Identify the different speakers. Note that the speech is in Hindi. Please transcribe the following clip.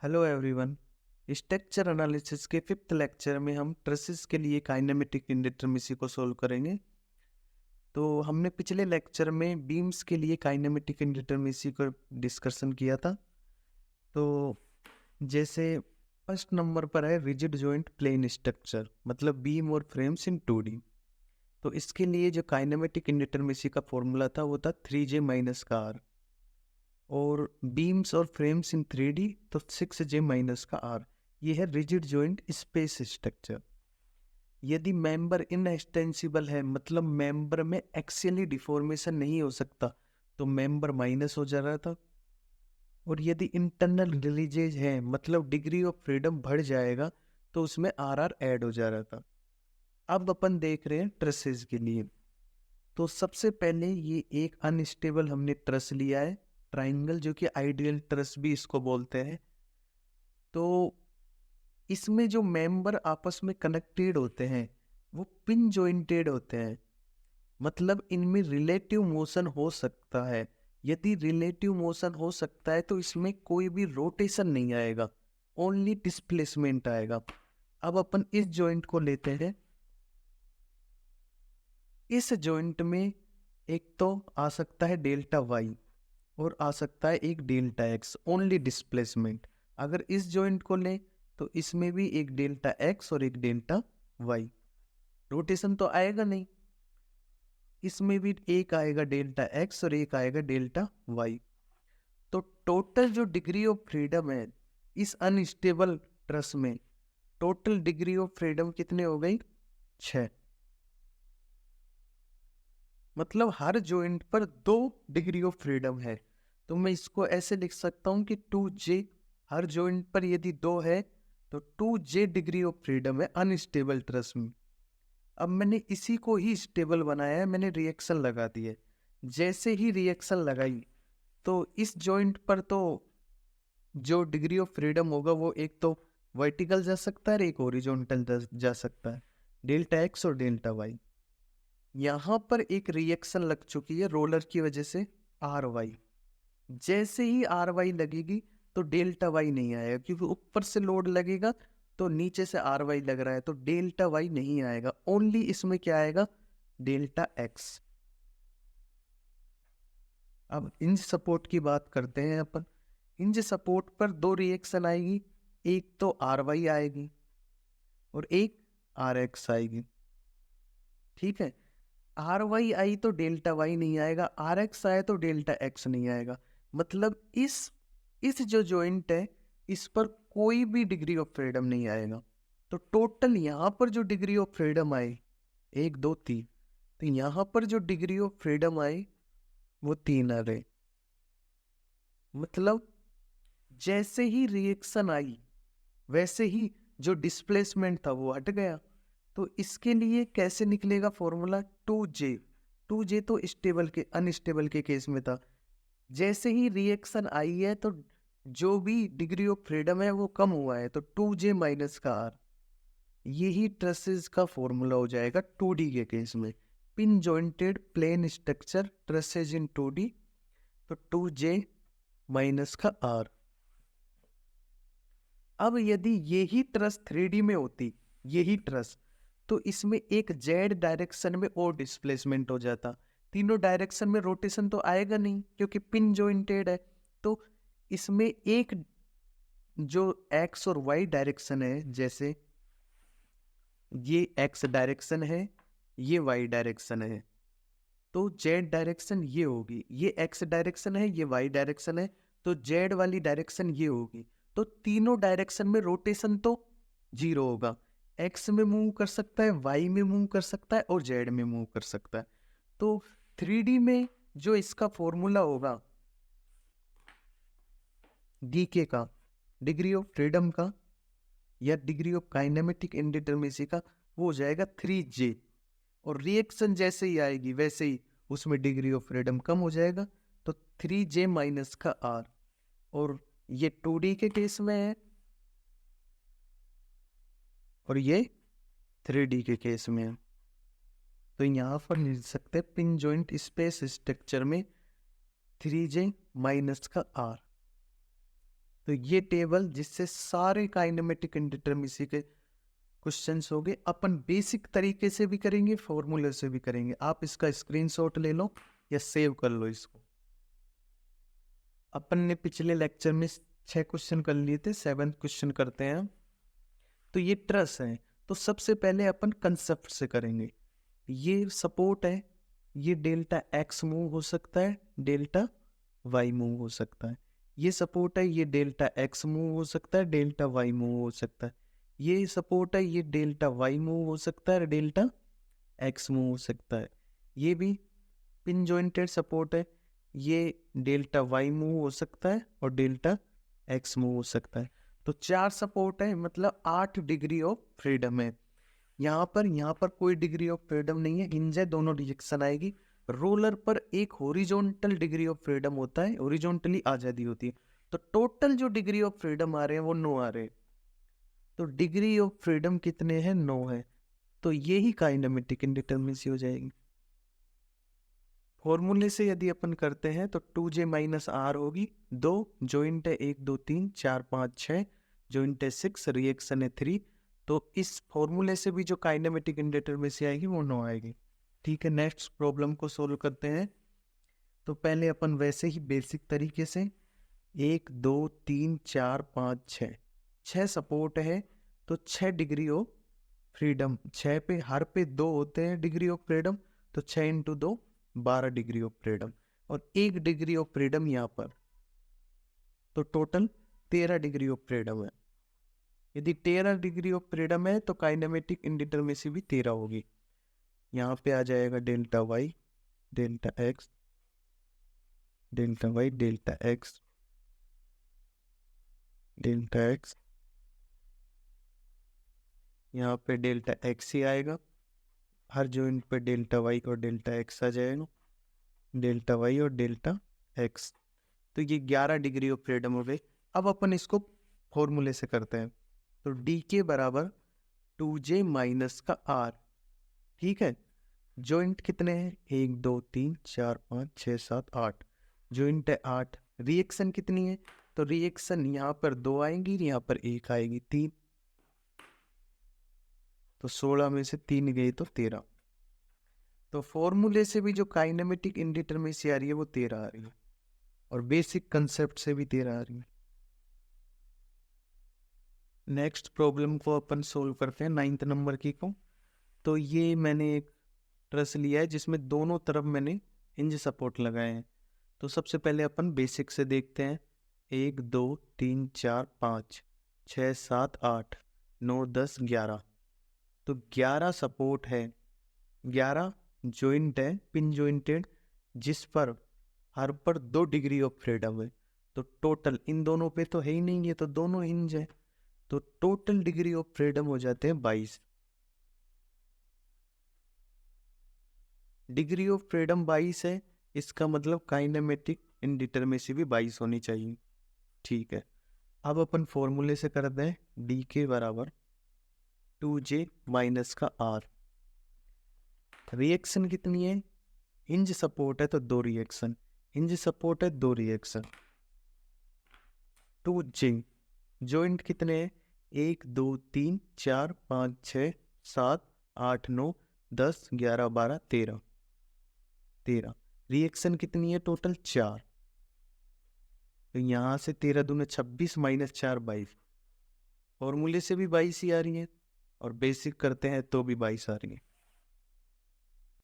Speaker 1: Hello everyone. स्ट्रक्चर एनालिसिस के फिफ्थ लेक्चर में हम ट्रेसेस के लिए काइनेमेटिक इंडिटरमिसी को सोल्व करेंगे। तो हमने पिछले लेक्चर में बीम्स के लिए काइनेमेटिक इंडिटरमिसी को डिस्कशन किया था। तो जैसे फर्स्ट नंबर पर है रिजिड जॉइंट प्लेन स्ट्रक्चर, मतलब बीम और फ्रेम्स इन 2D। तो इसके लिए जो काइनेमेटिक इंडिटरमिसी का फॉर्मूला था वो था 3J माइनस का R, और बीम्स और फ्रेम्स इन 3D तो 6J माइनस का R। ये है रिजिड जॉइंट स्पेस स्ट्रक्चर। यदि मेंबर इनएक्सटेंसिबल है, मतलब मेंबर में एक्सियली डिफॉर्मेशन नहीं हो सकता, तो मेंबर माइनस हो जा रहा था। और यदि इंटरनल रिलीजेज है, मतलब डिग्री ऑफ फ्रीडम बढ़ जाएगा, तो उसमें RR ऐड हो जा रहा था। अब अपन देख रहे हैं ट्रसेस के लिए। तो सबसे पहले ये एक अनस्टेबल हमने ट्रस लिया है, ट्राइंगल, जो कि आइडियल ट्रस भी इसको बोलते हैं। तो इसमें जो मेंबर आपस में कनेक्टेड होते हैं वो पिन जॉइंटेड होते हैं, मतलब इनमें रिलेटिव मोशन हो सकता है। यदि रिलेटिव मोशन हो सकता है तो इसमें कोई भी रोटेशन नहीं आएगा, ओनली डिस्प्लेसमेंट आएगा। अब अपन इस जॉइंट को लेते हैं। इस जॉइंट में एक तो आ सकता है डेल्टा वाई और आ सकता है एक डेल्टा एक्स, ओनली डिस्प्लेसमेंट। अगर इस जॉइंट को लें तो इसमें भी एक डेल्टा एक्स और एक डेल्टा वाई, रोटेशन तो आएगा नहीं। इसमें भी एक आएगा डेल्टा एक्स और एक आएगा डेल्टा वाई। तो टोटल जो डिग्री ऑफ फ्रीडम है इस अनस्टेबल ट्रस में, टोटल डिग्री ऑफ फ्रीडम कितने हो गई? 6। मतलब हर जॉइंट पर 2 डिग्री ऑफ फ्रीडम है। तो मैं इसको ऐसे लिख सकता हूं कि 2J, हर जॉइंट पर यदि 2 है तो 2J डिग्री ऑफ फ्रीडम है अनस्टेबल ट्रस में। अब मैंने इसी को ही स्टेबल बनाया है, मैंने रिएक्शन लगा दी है। जैसे ही रिएक्शन लगाई तो इस जॉइंट पर तो जो डिग्री ऑफ फ्रीडम होगा वो एक तो वर्टिकल जा सकता है और एक हॉरिजॉन्टल जा सकता है, डेल्टा एक्स और डेल्टा वाई। यहाँ पर एक रिएक्शन लग चुकी है रोलर की वजह से, आर वाई। जैसे ही आर वाई लगेगी तो डेल्टा वाई नहीं आएगा, क्योंकि ऊपर से लोड लगेगा तो नीचे से आर वाई लग रहा है, तो डेल्टा वाई नहीं आएगा। ओनली इसमें क्या आएगा? Delta x. अब इंज सपोर्ट की बात करते हैं अपन। इंज सपोर्ट पर 2 रिएक्शन आएगी, एक तो आर वाई आएगी और एक आर एक्स आएगी। ठीक है, आर वाई आई तो डेल्टा वाई नहीं आएगा, आर एक्स आए तो डेल्टा एक्स नहीं आएगा। मतलब इस जो जॉइंट है इस पर कोई भी डिग्री ऑफ फ्रीडम नहीं आएगा। तो टोटल यहाँ पर जो डिग्री ऑफ फ्रीडम आए 1 2 3, तो यहाँ पर जो डिग्री ऑफ फ्रीडम आए वो 3 आ गए। मतलब जैसे ही रिएक्शन आई वैसे ही जो डिस्प्लेसमेंट था वो हट गया। तो इसके लिए कैसे निकलेगा फॉर्मूला? 2J। 2J तो स्टेबल के अनस्टेबल के केस में था। जैसे ही रिएक्शन आई है तो जो भी डिग्री ऑफ फ्रीडम है वो कम हुआ है, तो 2J माइनस का R। यही ट्रसेस का फॉर्मूला हो जाएगा 2D के केस में। Pin jointed plane structure trusses in 2D, तो 2J माइनस का R। अब यदि यही ट्रस 3D में होती, यही ट्रस, तो इसमें एक जेड डायरेक्शन में और डिस्प्लेसमेंट हो जाता। तीनों डायरेक्शन में रोटेशन तो आएगा नहीं क्योंकि पिन जॉइंटेड है। तो इसमें एक जो एक्स और वाई डायरेक्शन है, जैसे ये एक्स डायरेक्शन है, ये वाई डायरेक्शन है, तो जेड डायरेक्शन ये होगी। ये एक्स डायरेक्शन है, ये वाई डायरेक्शन है, तो जेड वाली डायरेक्शन ये होगी। तो तीनों डायरेक्शन में रोटेशन तो 0 होगा। एक्स में मूव कर सकता है, वाई में मूव कर सकता है और जेड में मूव कर सकता है। तो 3D में जो इसका फॉर्मूला होगा डीके का, डिग्री ऑफ फ्रीडम का या डिग्री ऑफ काइनेमेटिक इंडिटरमिसी का, वो हो जाएगा 3J। और रिएक्शन जैसे ही आएगी वैसे ही उसमें डिग्री ऑफ फ्रीडम कम हो जाएगा, तो 3J माइनस का R। और ये 2D के केस में है और ये 3D के केस में है। तो यहाँ पर लिख सकते हैं पिन जॉइंट स्पेस स्ट्रक्चर में 3J माइनस का R। तो ये टेबल जिससे सारे काइनेमेटिक इंडिटरमिसी के क्वेश्चंस हो गए। अपन बेसिक तरीके से भी करेंगे, फॉर्मूले से भी करेंगे। आप इसका स्क्रीनशॉट ले लो या सेव कर लो इसको। अपन ने पिछले लेक्चर में 6 क्वेश्चन कर लिए थे, 7th क्वेश्चन करते हैं। तो ये ट्रस है, तो सबसे पहले अपन कंसेप्ट से करेंगे। ये सपोर्ट है, ये डेल्टा एक्स मूव हो सकता है, डेल्टा वाई मूव हो सकता है। ये सपोर्ट है, ये डेल्टा एक्स मूव हो सकता है, डेल्टा वाई मूव हो सकता है। ये सपोर्ट है, ये डेल्टा वाई मूव हो सकता है, डेल्टा एक्स मूव हो सकता है। ये भी पिन जॉइंटेड सपोर्ट है, ये डेल्टा वाई मूव हो सकता है और डेल्टा एक्स मूव हो सकता है। तो 4 सपोर्ट है, मतलब 8 डिग्री ऑफ फ्रीडम है। यहाँ पर कोई डिग्री ऑफ फ्रीडम नहीं है, हिंज है, दोनों रिजेक्शन आएगी। रोलर पर एक हॉरिजॉन्टल डिग्री ऑफ फ्रीडम होता है, हॉरिजॉन्टली आज़ादी होती है। तो टोटल जो डिग्री ऑफ फ्रीडम आ रहे हैं वो 9 आ रहे हैं। तो डिग्री ऑफ फ्रीडम कितने हैं? 9 है। तो ये ही काइनेमेटिक इंडिटरमिनेसी हो जाएगी। फॉर्मूले से यदि अपन करते हैं तो 2j माइनस आर होगी, 2 जॉइंट है 1 2 3 4 5 6, जॉइंट है 6, रिएक्शन है 3। तो इस फॉर्मूले से भी जो काइनेमेटिक इंडिटरमिनेसी आएगी वो 9 आएगी। ठीक है, नेक्स्ट प्रॉब्लम को सोल्व करते हैं। तो पहले अपन वैसे ही बेसिक तरीके से 1 2 3 4 5 6, 6 सपोर्ट है, तो 6 डिग्री ऑफ फ्रीडम, 6 पे हर पे 2 होते हैं डिग्री ऑफ फ्रीडम, तो 6 इंटू 2 12 डिग्री ऑफ फ्रीडम, और 1 डिग्री ऑफ फ्रीडम यहाँ पर, तो टोटल 13 डिग्री ऑफ फ्रीडम है। यदि 13 डिग्री ऑफ फ्रीडम है तो काइनेमेटिक इंडिटरमिनेसी भी 13 होगी। यहाँ पे आ जाएगा delta Y, delta X, delta Y, delta X, delta X, यहाँ पे डेल्टा एक्स ही आएगा। हर जॉइंट पे डेल्टा वाई और डेल्टा एक्स आ जाएगा, डेल्टा वाई और डेल्टा एक्स। तो ये 11 डिग्री ऑफ फ्रीडम हो गई। अब अपन इसको फॉर्मूले से करते हैं। तो डी के बराबर 2j माइनस का आर। ठीक है, जॉइंट कितने हैं? 1 2 3 4 5 6 7 8, जॉइंट है 8। रिएक्शन कितनी है? तो रिएक्शन यहाँ पर 2 आएंगी, यहाँ पर 1 आएगी, 3। तो 16 में से 3 गई तो 13। तो फॉर्मूले से भी जो काइनेमेटिक इंडिटरमिनेसी आ रही है वो 13 आ रही है, और बेसिक कंसेप्ट से भी 13 आ रही है। नेक्स्ट प्रॉब्लम को अपन सोल्व करते हैं, 9th नंबर की को। तो ये मैंने एक ट्रस लिया है जिसमें दोनों तरफ मैंने हिंज सपोर्ट लगाए हैं। तो सबसे पहले अपन बेसिक से देखते हैं। 1 2 3 4 5 6 7 8 9 10 11। तो 11 सपोर्ट है, 11 जॉइंट है, पिन जॉइंटेड, जिस पर हर पर 2 डिग्री ऑफ फ्रीडम है। तो टोटल इन दोनों पे तो है ही नहीं, ये तो दोनों हिंज है, तो टोटल डिग्री ऑफ फ्रीडम हो जाते हैं 22। डिग्री ऑफ फ्रीडम 22 है, इसका मतलब काइनेमेटिक इंडिटरमिनेसी भी 22 होनी चाहिए। ठीक है, अब अपन फॉर्मूले से करते हैं। डी के बराबर 2j माइनस का आर। रिएक्शन कितनी है? हिंज सपोर्ट है तो 2 रिएक्शन, हिंज सपोर्ट है 2 रिएक्शन। 2j जॉइंट कितने हैं? 1 2 3 4 5 6 7 8 9 10 11 12 13, 13। रिएक्शन कितनी है? टोटल 4। तो यहाँ से 13 दूने 26 माइनस 4 22। फॉर्मूले से भी 22 ही आ रही है, और बेसिक करते हैं तो भी 22 आ रही है।